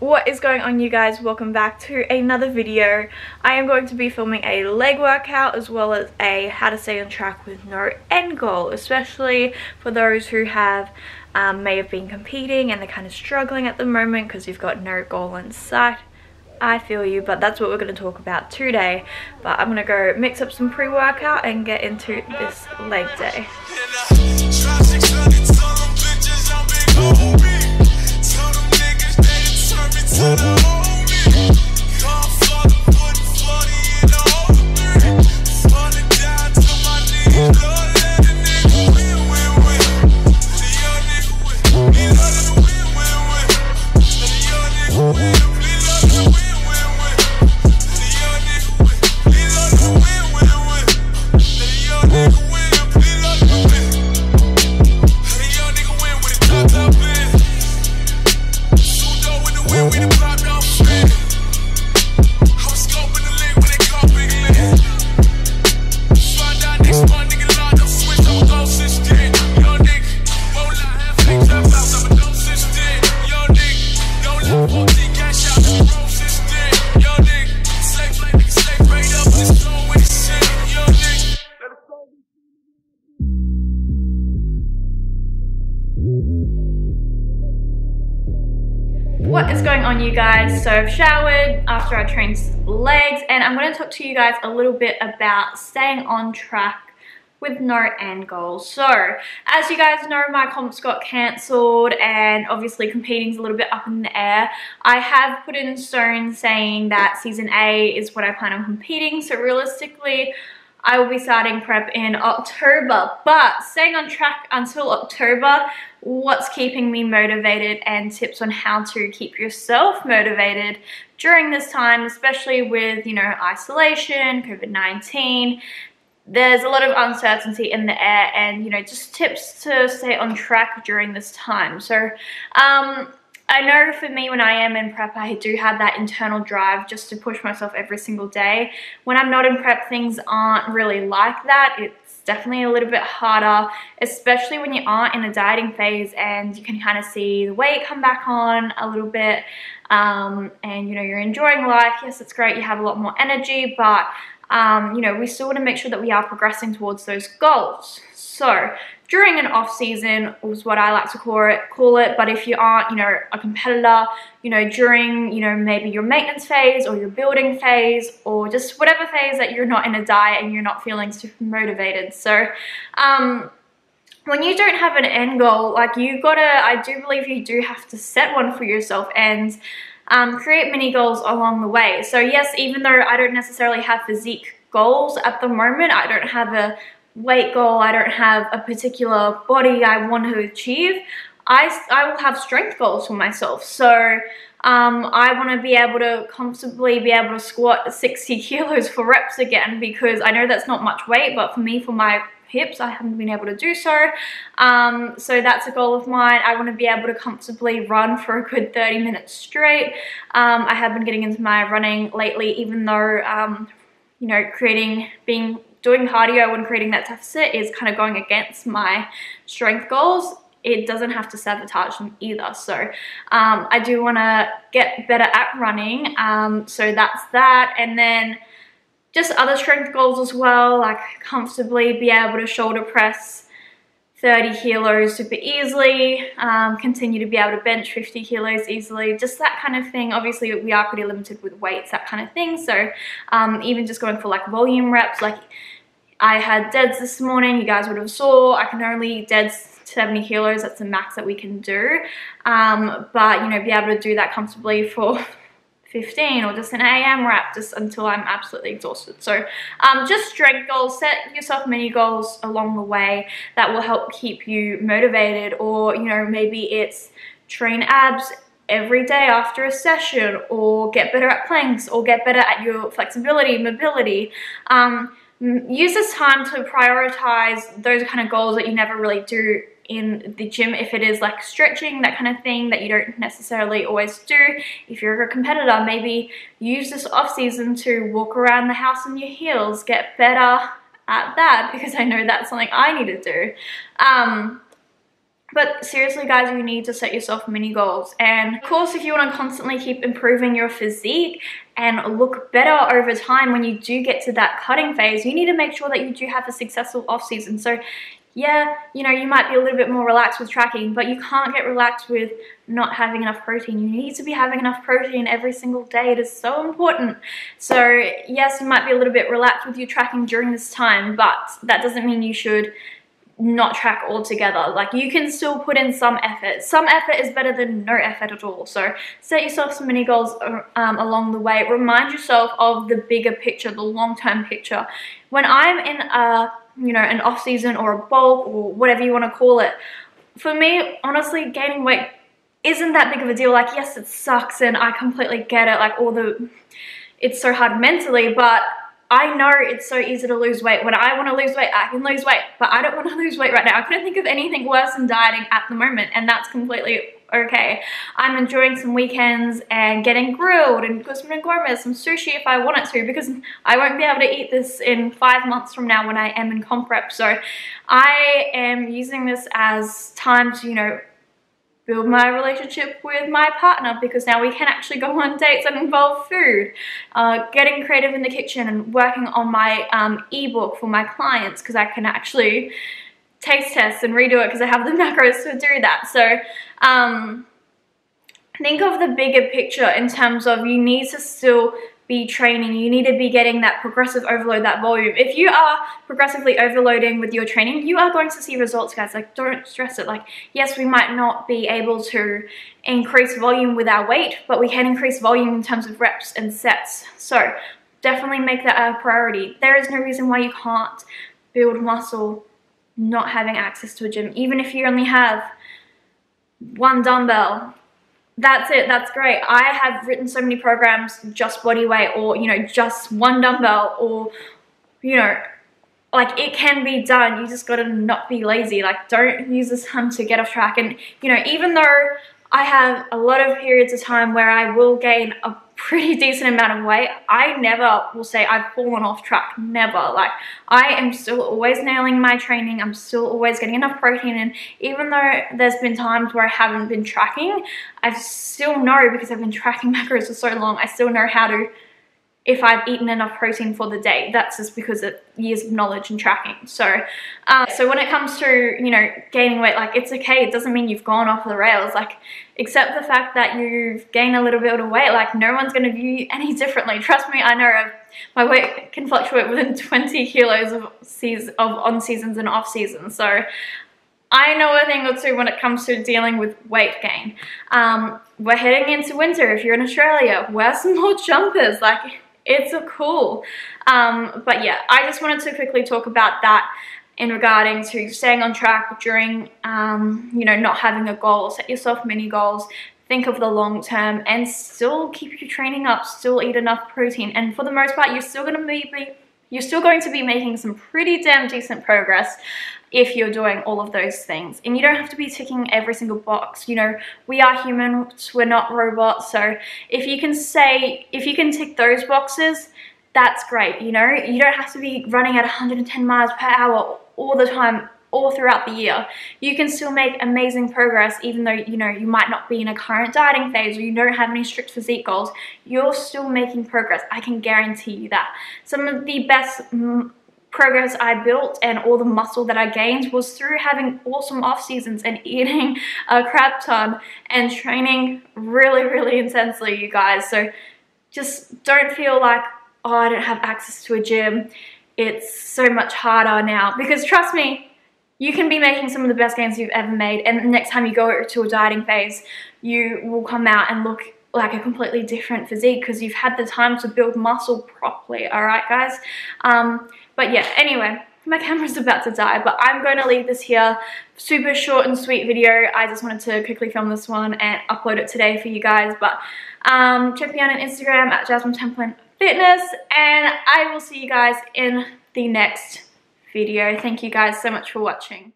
What is going on, you guys? Welcome back to another video. I am going to be filming a leg workout as well as a how to stay on track with no end goal, especially for those who may have been competing and they're kind of struggling at the moment because you've got no goal in sight. I feel you, but that's what we're going to talk about today. But I'm going to go mix up some pre-workout and get into this leg day. What is going on, you guys? So I've showered after I trained legs and I'm going to talk to you guys a little bit about staying on track with no end goals. So as you guys know, my comps got cancelled and obviously competing's a little bit up in the air. I have put in stone saying that season A is what I plan on competing, so realistically I will be starting prep in October, but staying on track until October, what's keeping me motivated and tips on how to keep yourself motivated during this time, especially with, you know, isolation, COVID-19. There's a lot of uncertainty in the air and, you know, just tips to stay on track during this time. So, I know for me when I am in prep, I do have that internal drive just to push myself every single day. When I'm not in prep, things aren't really like that. It's definitely a little bit harder, especially when you aren't in a dieting phase and you can kind of see the weight come back on a little bit and, you know, you're enjoying life. Yes, it's great. You have a lot more energy, but, you know, we still want to make sure that we are progressing towards those goals. So during an off season is what I like to call it, but if you aren't, you know, a competitor, you know, during, you know, maybe your maintenance phase or your building phase or just whatever phase that you're not in a diet and you're not feeling super motivated. So when you don't have an end goal, like I do believe you do have to set one for yourself and create mini goals along the way. So yes, even though I don't necessarily have physique goals at the moment, I don't have a weight goal, I don't have a particular body I want to achieve, I will have strength goals for myself. So I want to be able to comfortably be able to squat 60 kilos for reps again, because I know that's not much weight, but for me, for my hips, I haven't been able to do so. So that's a goal of mine. I want to be able to comfortably run for a good 30 minutes straight. I have been getting into my running lately, even though you know, doing cardio and creating that deficit is kind of going against my strength goals. It doesn't have to sabotage them either. So I do want to get better at running. So that's that. And then just other strength goals as well, like comfortably be able to shoulder press 30 kilos super easily, continue to be able to bench 50 kilos easily, just that kind of thing. Obviously we are pretty limited with weights, that kind of thing. So even just going for like volume reps, like I had deads this morning, you guys would have saw, I can only dead 70 kilos, that's the max that we can do. But, you know, be able to do that comfortably for 15 or just an AM rep just until I'm absolutely exhausted. So just strength goals, set yourself mini goals along the way that will help keep you motivated. Or, you know, maybe it's train abs every day after a session, or get better at planks, or get better at your flexibility, mobility. Use this time to prioritize those kind of goals that you never really do in the gym. If it is like stretching, that kind of thing that you don't necessarily always do. If you're a competitor, maybe use this off season to walk around the house in your heels, get better at that, because I know that's something I need to do. But seriously guys, you need to set yourself mini goals. And of course, if you want to constantly keep improving your physique and look better over time when you do get to that cutting phase, you need to make sure that you do have a successful off season. So yeah, you know, you might be a little bit more relaxed with tracking, but you can't get relaxed with not having enough protein. You need to be having enough protein every single day. It is so important. So yes, you might be a little bit relaxed with your tracking during this time, but that doesn't mean you should not track altogether. Like, you can still put in some effort. Some effort is better than no effort at all. So set yourself some mini goals along the way. Remind yourself of the bigger picture, the long-term picture. When I'm in a, you know, an off season or a bulk or whatever you want to call it, for me, honestly, gaining weight isn't that big of a deal. Like, yes, it sucks and I completely get it, like it's so hard mentally, but I know it's so easy to lose weight. When I want to lose weight, I can lose weight, but I don't want to lose weight right now. I couldn't think of anything worse than dieting at the moment, and that's completely okay. I'm enjoying some weekends and getting grilled and some gourmet, some sushi if I wanted to, because I won't be able to eat this in 5 months from now when I am in comp prep. So I am using this as time to, you know, build my relationship with my partner, because now we can actually go on dates that involve food, getting creative in the kitchen and working on my ebook for my clients, because I can actually taste test and redo it because I have the macros to do that. So think of the bigger picture in terms of you need to still be training. You need to be getting that progressive overload, that volume. If you are progressively overloading with your training, you are going to see results, guys. Like, don't stress it. Like, yes, we might not be able to increase volume with our weight, but we can increase volume in terms of reps and sets. So definitely make that a priority. There is no reason why you can't build muscle not having access to a gym. Even if you only have one dumbbell, that's it, that's great. I have written so many programs, just body weight, or, you know, just one dumbbell, or, you know, like, it can be done. You just gotta not be lazy. Like, don't use this time to get off track. And, you know, even though I have a lot of periods of time where I will gain a pretty decent amount of weight, I never will say I've fallen off track. Never. Like, I am still always nailing my training. I'm still always getting enough protein, and even though there's been times where I haven't been tracking, I still know, because I've been tracking macros for so long, I still know how to, if I've eaten enough protein for the day. That's just because of years of knowledge and tracking. So so when it comes to, you know, gaining weight, like, it's okay. It doesn't mean you've gone off the rails. Like, accept the fact that you've gained a little bit of weight. Like, no one's going to view you any differently. Trust me, I know my weight can fluctuate within 20 kilos of on seasons and off seasons. So I know a thing or two when it comes to dealing with weight gain. We're heading into winter. If you're in Australia, wear some more jumpers. Like, it's a cool. But yeah, I just wanted to quickly talk about that in regarding to staying on track during, you know, not having a goal. Set yourself mini goals. Think of the long term and still keep your training up. Still eat enough protein. And for the most part, you're still going to be making some pretty damn decent progress if you're doing all of those things. And you don't have to be ticking every single box. You know, we are humans, we're not robots. So if you can tick those boxes, that's great. You know, you don't have to be running at 110 miles per hour all the time, all throughout the year. You can still make amazing progress, even though, you know, you might not be in a current dieting phase or you don't have any strict physique goals. You're still making progress. I can guarantee you that. Some of the best progress I built and all the muscle that I gained was through having awesome off seasons and eating a crap ton and training really, really intensely, you guys. So just don't feel like, oh, I don't have access to a gym. It's so much harder now, because trust me, you can be making some of the best gains you've ever made, and the next time you go to a dieting phase, you will come out and look like a completely different physique because you've had the time to build muscle properly. All right, guys? But yeah, anyway, my camera's about to die, but I'm going to leave this here. Super short and sweet video. I just wanted to quickly film this one and upload it today for you guys. But check me out on Instagram at Jasmine Templin Fitness, and I will see you guys in the next video. Thank you guys so much for watching.